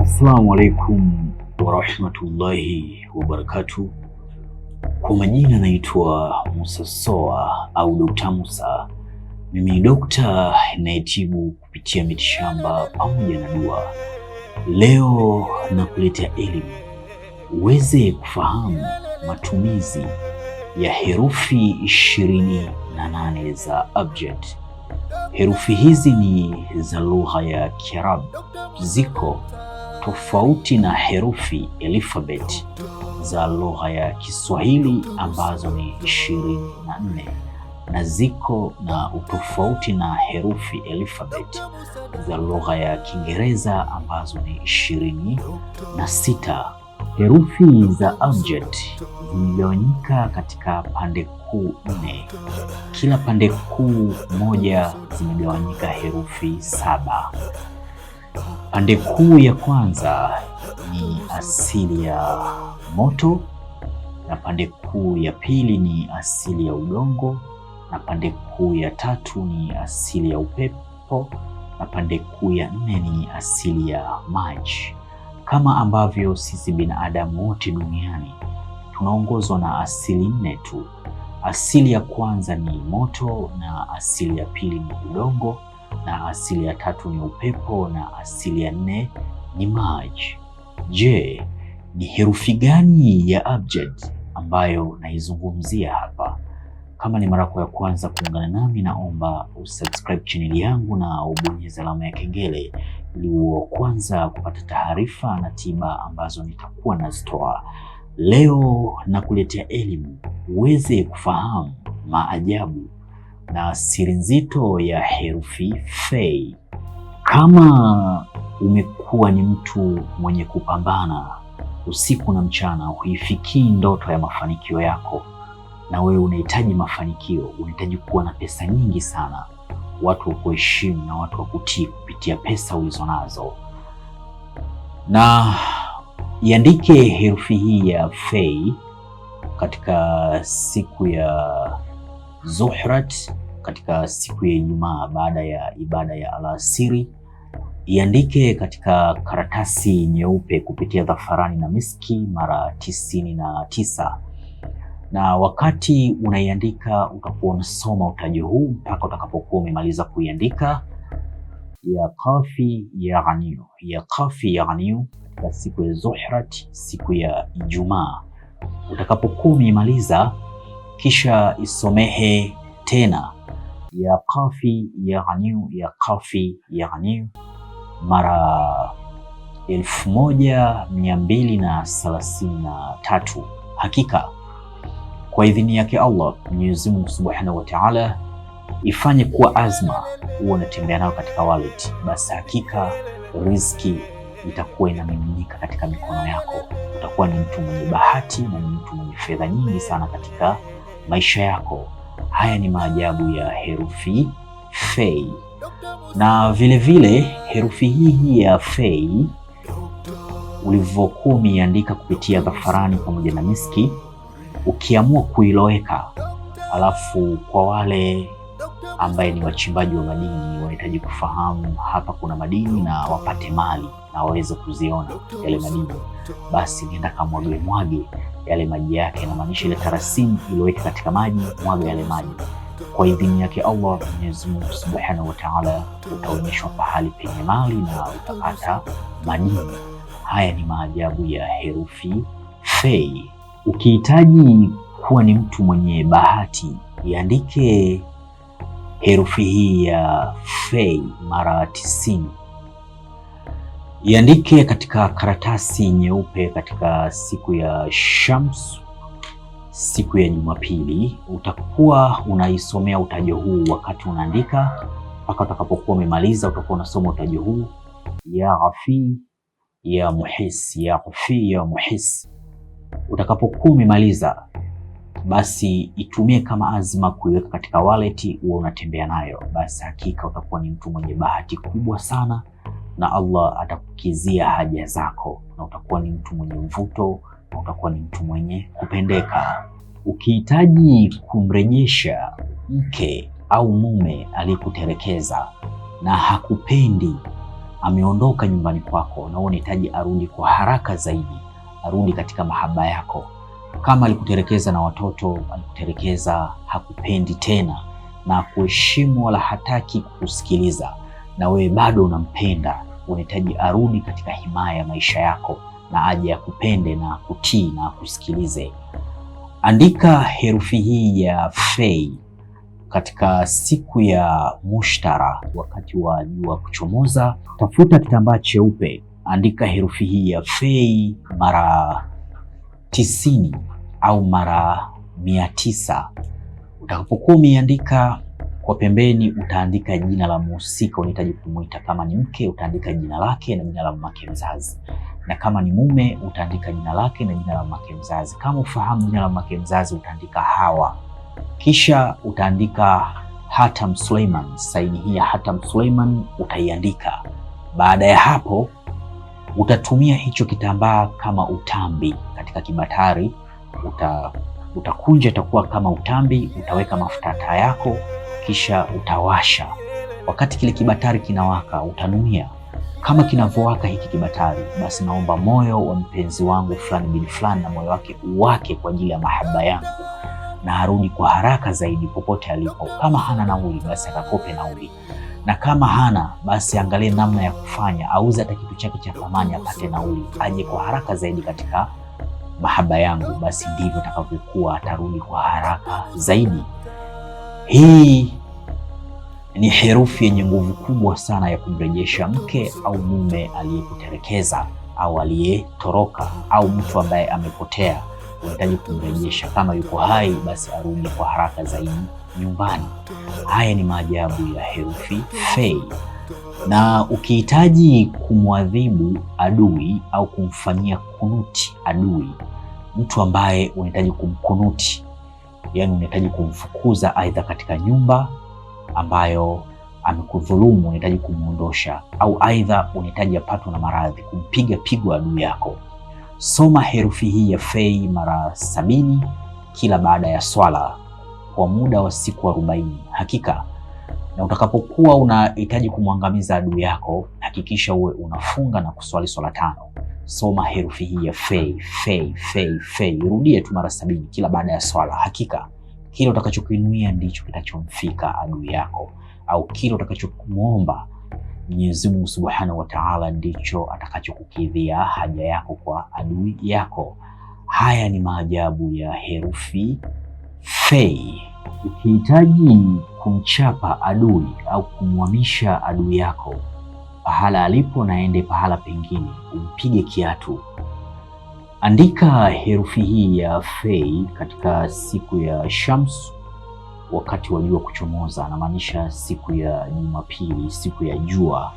Assalamu alaikum warahmatullahi wabarakatuh. Kwa majina naitwa Musa Soa au Dr. Musa. Mimi ni dokta ninayetibu kupitia mitishamba pamoja na dua. Leo nakuletea elimu uweze kufahamu matumizi ya herufi 28 za abjad. Herufi hizi ni za lugha ya Kiarabu, ziko tofauti na herufi alfabeti za lugha ya Kiswahili ambazo ni 24, na ziko na utofauti na herufi alfabeti za lugha ya Kiingereza ambazo ni 26. Herufi za abjad zimegawanyika katika pande kuu 4. Kila pande kuu moja zimegawanyika herufi 7. Pande kuu ya kwanza ni asili ya moto, na pande kuu ya pili ni asili ya udongo, na pande kuu ya tatu ni asili ya upepo, na pande kuu ya 4 ni asili ya maji. Kama ambavyo sisi binadamu wote duniani tunaongozwa na asili 4 tu. Asili ya kwanza ni moto, na asili ya pili ni udongo, na asili ya tatu ni upepo, na asili ya 4 ni maji. Je, ni herufi gani ya abjad ambayo naizungumzia hapa? Kama ni mara yako ya kwanza kuungana nami, naomba usubscribe channel yangu na ubonyeze alama ya kengele ili uwe kwanza kupata taarifa na tiba ambazo nitakuwa nazitoa. Leo nakuletea elimu uweze kufahamu maajabu na siri nzito ya herufi F. Kama umekuwa ni mtu mwenye kupambana usiku na mchana, huifikii ndoto ya mafanikio yako, na wewe unahitaji mafanikio, unahitaji kuwa na pesa nyingi sana, watu wakuheshimu na watu wakutii kupitia pesa ulizonazo, na iandike herufi hii ya F katika siku ya Zuhrat, katika siku ya Ijumaa baada ya ibada ya alasiri. Iandike katika karatasi nyeupe kupitia dhafarani na miski mara 99, na wakati unaiandika utakuwa unasoma utaji huu mpaka utakapokuwa umemaliza kuiandika: ya kafi ya ghaniyu, ya kafi ya ghaniyu, katika siku ya Zuhrat, siku ya Ijumaa. Utakapokuwa umeimaliza, kisha isomehe tena ya kafi ya ghaniyu, ya kafi ya ghaniyu mara 1233. Hakika kwa idhini yake Allah, Mwenyezi Mungu Subhanahu wa Ta'ala ifanye kuwa azma huwa unatembea nayo katika wallet, basi hakika riziki itakuwa inamiminika katika mikono yako. Utakuwa ni mtu mwenye bahati na ni mtu mwenye fedha nyingi sana katika maisha yako. Haya ni maajabu ya herufi F. Na vile vile herufi hii ya F ulivyokuwa umeiandika kupitia dhafarani pamoja na miski, ukiamua kuiloweka, alafu kwa wale ambaye ni wachimbaji wa madini wanahitaji kufahamu hapa kuna madini na wapate mali na waweze kuziona yale madini, basi nenda mwage yale maji yake, inamaanisha ile tarasimu iliyoweka katika maji, mwaga yale maji. Kwa idhini yake Allah, Mwenyezi Mungu Subhanahu wa Ta'ala, utaonyeshwa pahali penye mali na utapata madini. Haya ni maajabu ya herufi F. Ukihitaji kuwa ni mtu mwenye bahati, iandike herufi hii ya F mara 90. Iandike katika karatasi nyeupe katika siku ya Shams, siku ya Jumapili. Utakuwa unaisomea utajo huu wakati unaandika mpaka utakapokuwa umemaliza. Utakuwa unasoma utajo huu: ya Ghafi ya Muhis, ya Ghafi ya Muhis. Utakapokuwa umemaliza, basi itumie kama azma kuiweka katika wallet, uwe unatembea nayo. Basi hakika utakuwa ni mtu mwenye bahati kubwa sana, na Allah atakukizia haja zako, na utakuwa ni mtu mwenye mvuto, na utakuwa ni mtu mwenye kupendeka. Ukihitaji kumrejesha mke au mume aliyekutelekeza na hakupendi, ameondoka nyumbani kwako na unahitaji arudi kwa haraka zaidi, arudi katika mahaba yako. Kama alikutelekeza na watoto, alikutelekeza, hakupendi tena na kuheshimu wala hataki kukusikiliza, na wewe bado unampenda, unahitaji arudi katika himaya ya maisha yako na aje akupende na kutii na kusikilize. Andika herufi hii ya Fei katika siku ya Mushtara, wakati wa jua kuchomoza. Tafuta kitambaa cheupe, andika herufi hii ya Fei mara 90 au mara 900. Utakapokuwa umeandika, kwa pembeni utaandika jina la mhusika unahitaji kumuita. Kama ni mke utaandika jina lake na jina la mamake mzazi, na kama ni mume utaandika jina lake na jina la mamake mzazi. Kama ufahamu jina la mamake mzazi utaandika Hawa. Kisha utaandika Hatam Suleiman. Saini hii ya Hatam Suleiman utaiandika. Baada ya hapo utatumia hicho kitambaa kama utambi katika kibatari. Utakunja, itakuwa kama utambi. Utaweka mafuta taa yako, kisha utawasha. Wakati kile kibatari kinawaka utanuia. Kama kinavyowaka hiki kibatari, basi naomba moyo wa mpenzi wangu fulani bin fulani na moyo wake uwake kwa ajili ya mahaba yangu, na arudi kwa haraka zaidi popote alipo. Kama hana nauli, basi akakope nauli, na kama hana, basi angalie namna ya kufanya, auze hata kitu chake cha thamani apate nauli, aje kwa haraka zaidi katika mahaba yangu. Basi ndivyo atakavyokuwa, atarudi kwa haraka zaidi. Hii ni herufi yenye nguvu kubwa sana ya kumrejesha mke au mume aliyekutelekeza au aliyetoroka au mtu ambaye amepotea. Unahitaji kumrejesha. Kama yuko hai, basi arudi kwa haraka zaidi nyumbani. Haya ni maajabu ya herufi Fei. Na ukihitaji kumwadhibu adui au kumfanyia kunuti adui, mtu ambaye unahitaji kumkunuti, yani unahitaji kumfukuza aidha katika nyumba ambayo amekudhulumu, unahitaji kumuondosha, au aidha unahitaji apatwe na maradhi, kumpiga pigo adui yako, soma herufi hii ya Fei mara 70 kila baada ya swala kwa muda wa siku 40. Hakika, na utakapokuwa unahitaji kumwangamiza adui yako, hakikisha uwe unafunga na kuswali swala 5. Soma herufi hii ya Fei, Fei, Fei, Fei. Rudie tu mara 70 kila baada ya swala. Hakika kile utakachokinuia ndicho kitachomfika adui yako, au kile utakachomwomba Mwenyezi Mungu Subhanahu wa Ta'ala ndicho atakachokukidhia haja yako kwa adui yako. Haya ni maajabu ya herufi Fei. Ukihitaji kumchapa adui au kumhamisha adui yako pahala alipo na ende pahala pengine, umpige kiatu, andika herufi hii ya Fei katika siku ya Shams, wakati wa jua kuchomoza, anamaanisha siku ya Jumapili, siku ya jua,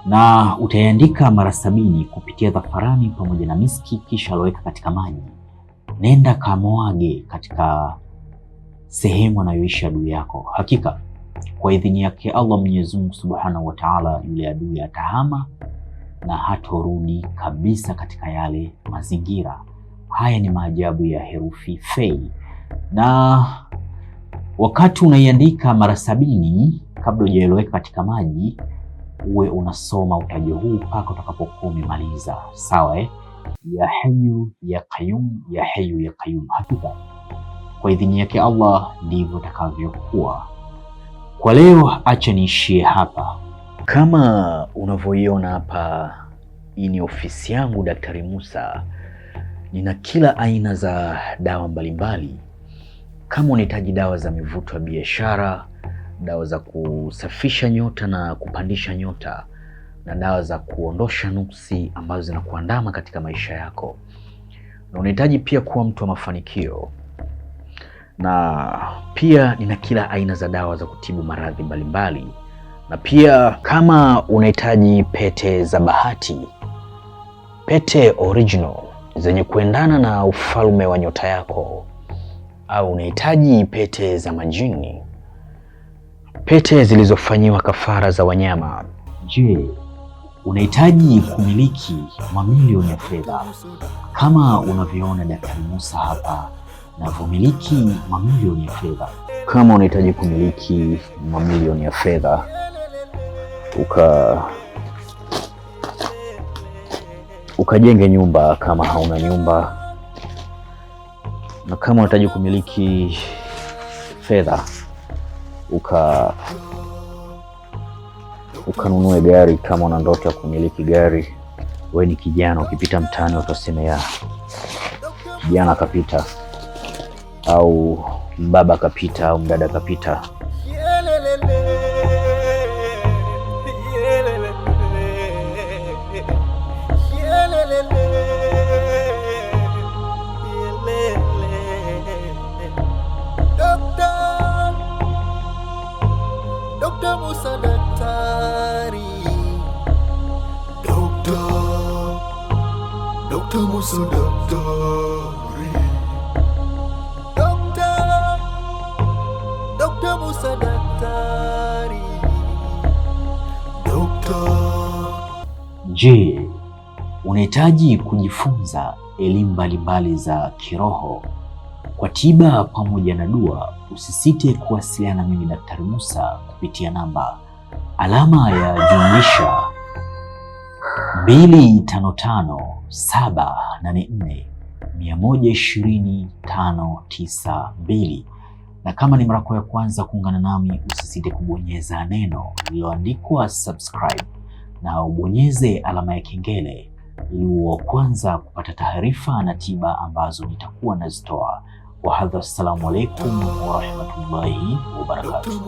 na utaiandika mara 70 kupitia dhafarani pamoja na miski, kisha loweka katika maji. Nenda kamwage katika sehemu anayoishi adui yako. Hakika kwa idhini yake Allah Mwenyezi Mungu Subhanahu wa Ta'ala, yule adui atahama na hatorudi kabisa katika yale mazingira. Haya ni maajabu ya herufi Fei. Na wakati unaiandika mara 70 kabla hujailoweka katika maji, uwe unasoma utaji huu mpaka utakapokuwa umemaliza. Sawa Ya Hayyu ya Qayyum, ya Hayyu ya Qayyum. Hakika kwa idhini yake Allah ndivyo takavyokuwa. Kwa leo acha niishie hapa. Kama unavyoiona hapa, hii ni ofisi yangu Daktari Musa. Nina kila aina za dawa mbalimbali. Kama unahitaji dawa za mivuto ya biashara, dawa za kusafisha nyota na kupandisha nyota, na dawa za kuondosha nuksi ambazo zinakuandama katika maisha yako, na unahitaji pia kuwa mtu wa mafanikio, na pia nina kila aina za dawa za kutibu maradhi mbalimbali. Na pia kama unahitaji pete za bahati, pete original zenye kuendana na ufalme wa nyota yako, au unahitaji pete za majini, pete zilizofanyiwa kafara za wanyama. Je, unahitaji kumiliki mamilioni ya fedha kama unavyoona Daktari Musa hapa navyomiliki mamilioni ya fedha? Kama unahitaji kumiliki mamilioni ya fedha ukajenge nyumba kama hauna nyumba, na kama unahitaji kumiliki fedha ukanunue gari, kama una ndoto ya kumiliki gari. Wewe ni kijana, ukipita mtaani utasema ya kijana akapita, au baba akapita, au mdada akapita. Dr. Musa daktari, Dr. Musa daktari, Dr. Musa daktari, Je, unahitaji kujifunza elimu mbalimbali za kiroho kwa tiba pamoja na dua? Usisite kuwasiliana na mimi Daktari Musa kupitia namba +255 784 120 592. Na kama ni mara yako ya kwanza kuungana nami, usisite kubonyeza neno lililoandikwa subscribe na ubonyeze alama ya kengele ili uwe kwanza kupata taarifa na tiba ambazo nitakuwa nazitoa. Wahadha, assalamu alaikum warahmatullahi wabarakatuh.